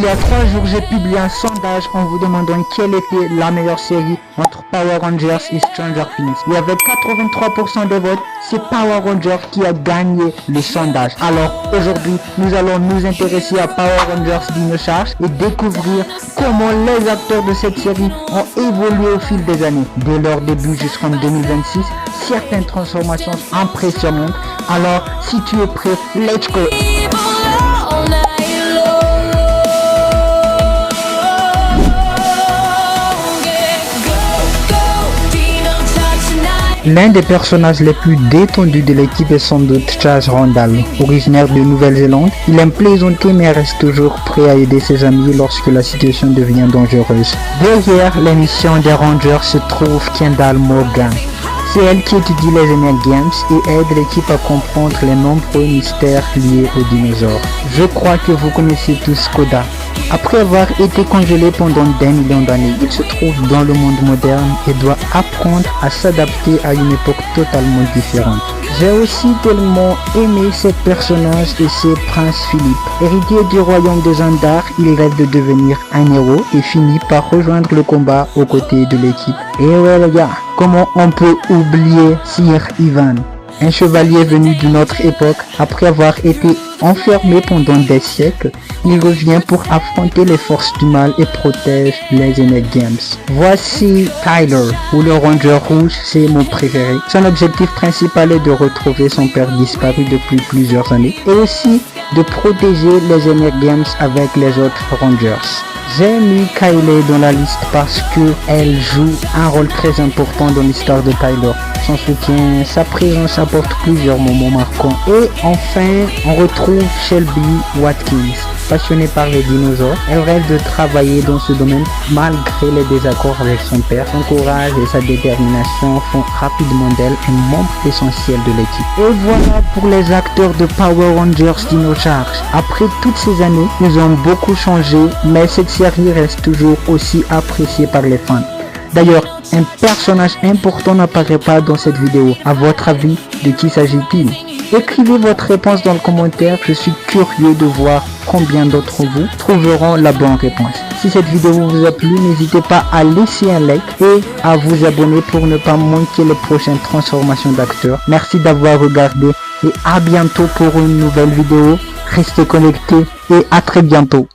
y a 3 jours, j'ai publié un sondage en vous demandant quelle était la meilleure série entre Power Rangers et Stranger Things. Et avec 83% des votes, c'est Power Rangers qui a gagné le sondage. Alors aujourd'hui, nous allons nous intéresser à Power Rangers Dino Charge et découvrir comment les acteurs de cette série ont évolué au fil des années. Dès leur début jusqu'en 2026, certaines transformations impressionnantes. Alors si tu es prêt, let's go! L'un des personnages les plus détendus de l'équipe est sans doute Charles Randall. Originaire de Nouvelle-Zélande, il aime plaisanter mais reste toujours prêt à aider ses amis lorsque la situation devient dangereuse. Derrière l'émission des Rangers se trouve Kendall Morgan. C'est elle qui étudie les Energames et aide l'équipe à comprendre les nombreux mystères liés aux dinosaures. Je crois que vous connaissez tous Koda. Après avoir été congelé pendant des millions d'années, il se trouve dans le monde moderne et doit apprendre à s'adapter à une époque totalement différente. J'ai aussi tellement aimé ce personnage et c'est Prince Philippe. Héritier du royaume de Zandar, il rêve de devenir un héros et finit par rejoindre le combat aux côtés de l'équipe. Et ouais les gars, comment on peut oublier Sir Ivan, un chevalier venu d'une autre époque. Après avoir été enfermé pendant des siècles, il revient pour affronter les forces du mal et protège les Energames. Voici Tyler, ou le Ranger Rouge, c'est mon préféré. Son objectif principal est de retrouver son père disparu depuis plusieurs années et aussi de protéger les Energames avec les autres Rangers. J'ai mis Kylie dans la liste parce qu'elle joue un rôle très important dans l'histoire de Tyler. Son soutien, sa présence apporte plusieurs moments marquants. Et enfin, on retrouve Shelby Watkins. Passionnée par les dinosaures, elle rêve de travailler dans ce domaine malgré les désaccords avec son père. Son courage et sa détermination font rapidement d'elle un membre essentiel de l'équipe. Et voilà pour les acteurs de Power Rangers Dino Charge. Après toutes ces années, ils ont beaucoup changé, mais cette série reste toujours aussi appréciée par les fans. D'ailleurs, un personnage important n'apparaît pas dans cette vidéo. À votre avis, de qui s'agit-il? Écrivez votre réponse dans le commentaire, je suis curieux de voir combien d'entre vous trouveront la bonne réponse. Si cette vidéo vous a plu, n'hésitez pas à laisser un like et à vous abonner pour ne pas manquer les prochaines transformations d'acteurs. Merci d'avoir regardé et à bientôt pour une nouvelle vidéo. Restez connectés et à très bientôt.